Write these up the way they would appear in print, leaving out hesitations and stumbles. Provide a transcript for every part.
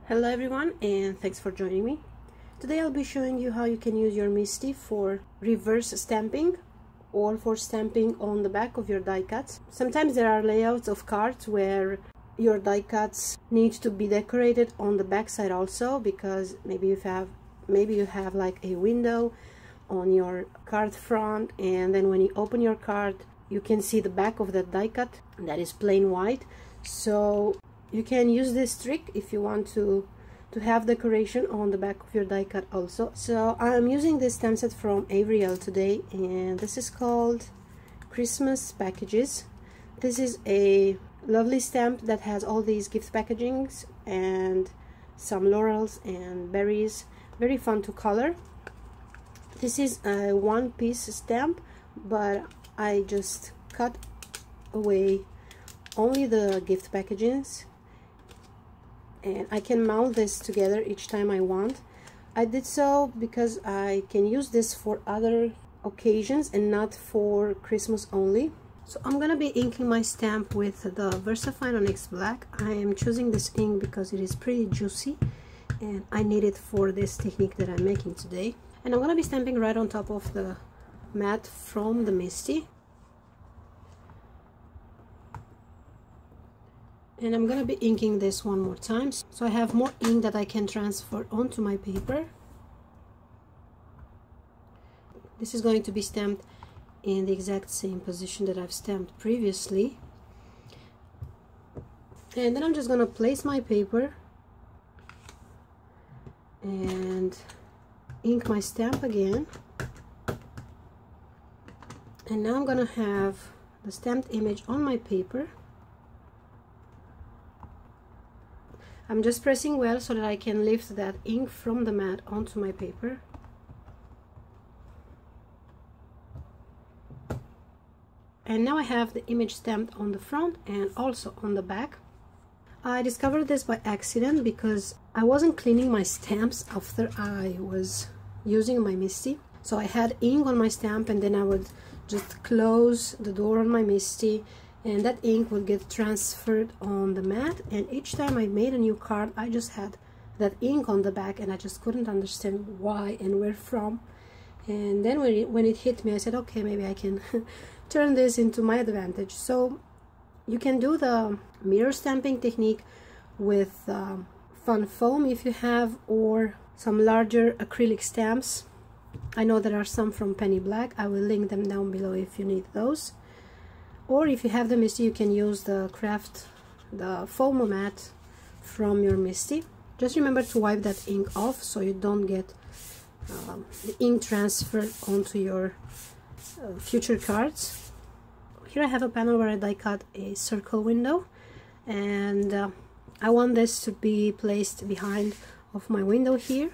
Hello everyone, and thanks for joining me. Today I'll be showing you how you can use your MISTI for reverse stamping or for stamping on the back of your die cuts. Sometimes there are layouts of cards where your die cuts need to be decorated on the back side also, because maybe you have like a window on your card front, and then when you open your card you can see the back of that die cut that is plain white. So you can use this trick if you want to have decoration on the back of your die cut also. So I'm using this stamp set from Avriel today, and this is called Christmas Packages. This is a lovely stamp that has all these gift packagings and some laurels and berries. Very fun to color. This is a one-piece stamp, but I just cut away only the gift packagings, and I can mount this together each time I want. I did so because I can use this for other occasions and not for Christmas only. So I'm gonna be inking my stamp with the VersaFine Onyx Black. I am choosing this ink because it is pretty juicy and I need it for this technique that I'm making today. And I'm gonna be stamping right on top of the mat from the MISTI. And I'm gonna be inking this one more time, so I have more ink that I can transfer onto my paper. This is going to be stamped in the exact same position that I've stamped previously. And then I'm just gonna place my paper and ink my stamp again. And now I'm gonna have the stamped image on my paper. I'm just pressing well so that I can lift that ink from the mat onto my paper. And now I have the image stamped on the front and also on the back. I discovered this by accident because I wasn't cleaning my stamps after I was using my MISTI. So I had ink on my stamp, and then I would just close the door on my MISTI, and that ink would get transferred on the mat, and each time I made a new card I just had that ink on the back, and I just couldn't understand why and where from. And then when it hit me, I said, okay, maybe I can turn this into my advantage. So you can do the mirror stamping technique with fun foam if you have, or some larger acrylic stamps. I know there are some from Penny Black. I will link them down below if you need those. Or if you have the MISTI, you can use the foam mat from your MISTI. Just remember to wipe that ink off so you don't get the ink transferred onto your future cards. Here I have a panel where I die cut a circle window, and I want this to be placed behind of my window here,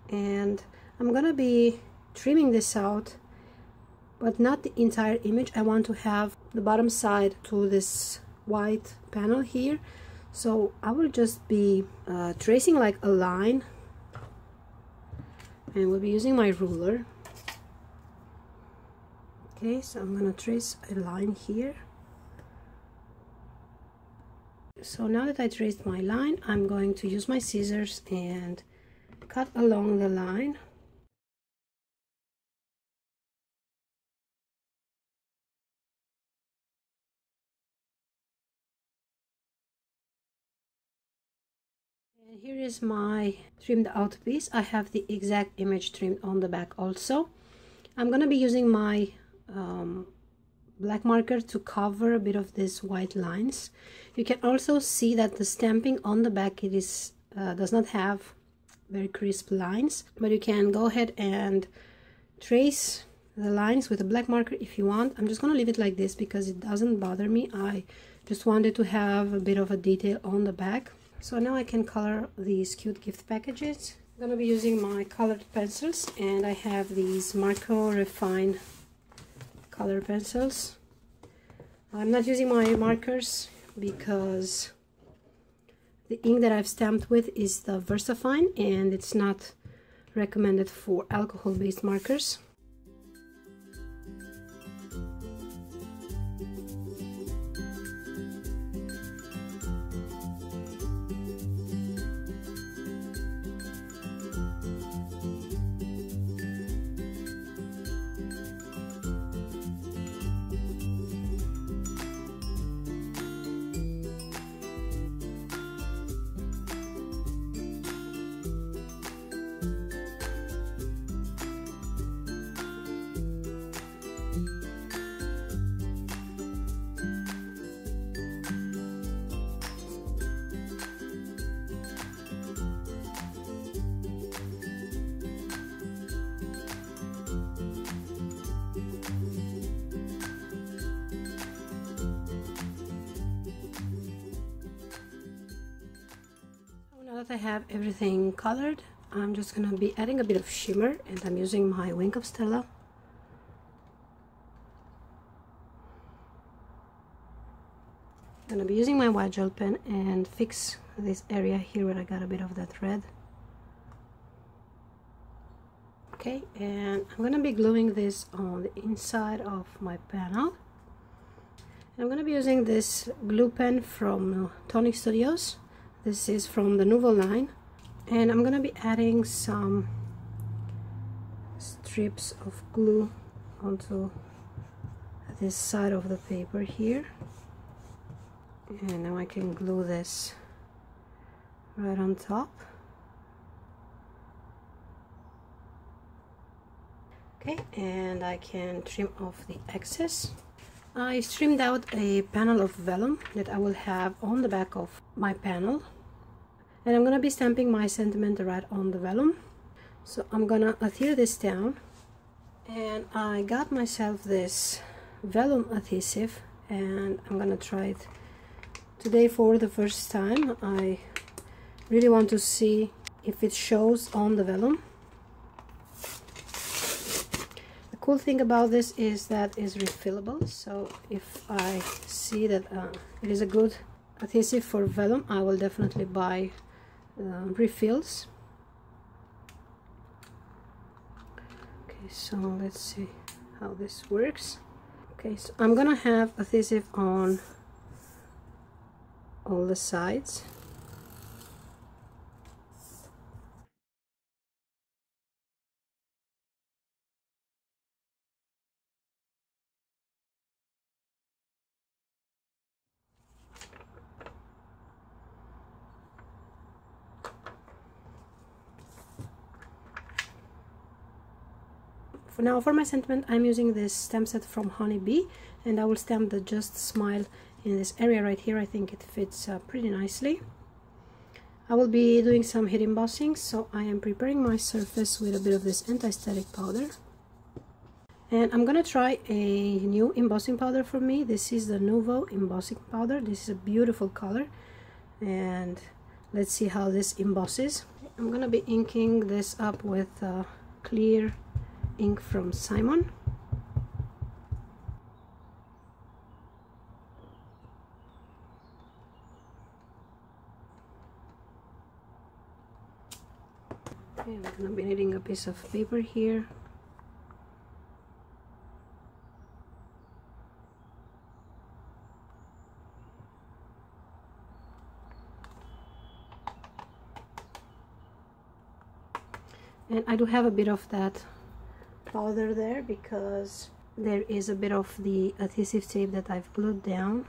and I'm gonna be trimming this out, but not the entire image. I want to have the bottom side to this white panel here, so I will just be tracing like a line, and we'll be using my ruler. Okay, so I'm gonna trace a line here. So now that I traced my line, I'm going to use my scissors and cut along the line. And here is my trimmed out piece. I have the exact image trimmed on the back also. I'm gonna be using my black marker to cover a bit of these white lines. You can also see that the stamping on the back, it is does not have very crisp lines, but you can go ahead and trace the lines with a black marker if you want. I'm just gonna leave it like this because it doesn't bother me. I just wanted to have a bit of a detail on the back. So now I can color these cute gift packages. I'm gonna be using my colored pencils, and I have these Marco Refine color pencils. I'm not using my markers because the ink that I've stamped with is the VersaFine, and it's not recommended for alcohol-based markers. that I have everything colored, I'm just gonna be adding a bit of shimmer, and I'm using my Wink of Stella. I'm gonna be using my white gel pen and fix this area here where I got a bit of that red. Okay, and I'm gonna be gluing this on the inside of my panel. And I'm gonna be using this glue pen from Tonic Studios. This is from the Nouveau line, and I'm gonna be adding some strips of glue onto this side of the paper here. And now I can glue this right on top. Okay, and I can trim off the excess. I trimmed out a panel of vellum that I will have on the back of my panel, and I'm gonna be stamping my sentiment right on the vellum. So I'm gonna adhere this down, and I got myself this vellum adhesive, and I'm gonna try it today for the first time. I really want to see if it shows on the vellum. The cool thing about this is that it's refillable, so if I see that it is a good adhesive for vellum, I will definitely buy refills. Okay, so let's see how this works. Okay, so I'm gonna have adhesive on all the sides. For now, for my sentiment, I'm using this stamp set from Honeybee, and I will stamp the Just Smile in this area right here. I think it fits pretty nicely. I will be doing some heat embossing, so I am preparing my surface with a bit of this anti-static powder. And I'm gonna try a new embossing powder for me. This is the Nouveau embossing powder. This is a beautiful color, and let's see how this embosses. I'm gonna be inking this up with clear ink from Simon. Okay, I'm gonna be needing a piece of paper here. And I do have a bit of that powder there because there is a bit of the adhesive tape that I've glued down.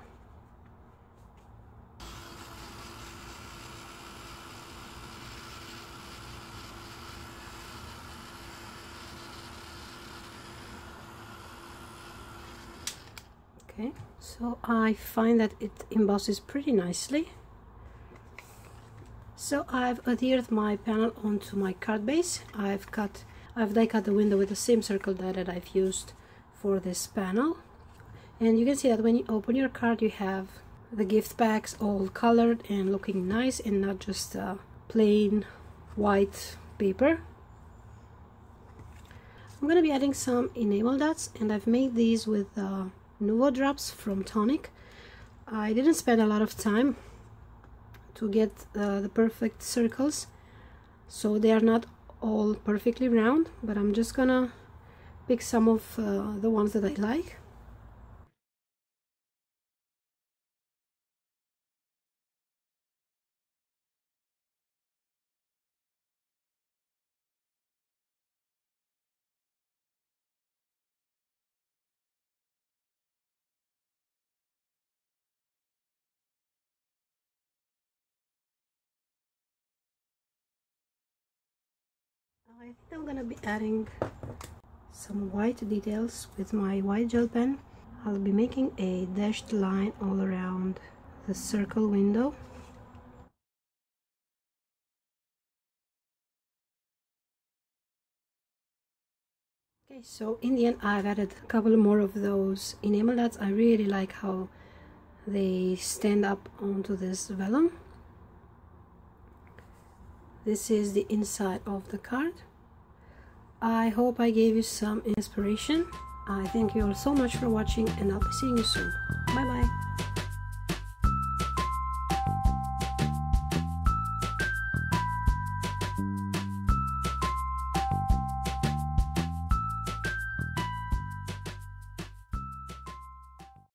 Okay, so I find that it embosses pretty nicely. So I've adhered my panel onto my card base. I've die cut the window with the same circle die that I've used for this panel. And you can see that when you open your card, you have the gift packs all colored and looking nice, and not just plain white paper. I'm gonna be adding some enamel dots, and I've made these with Nouveau drops from Tonic. I didn't spend a lot of time to get the perfect circles, so they are not all perfectly round, but I'm just gonna pick some of the ones that I like. I think I'm gonna be adding some white details with my white gel pen. I'll be making a dashed line all around the circle window. Okay, so in the end I've added a couple more of those enamel dots. I really like how they stand up onto this vellum. This is the inside of the card. I hope I gave you some inspiration. I thank you all so much for watching, and I'll be seeing you soon. Bye bye.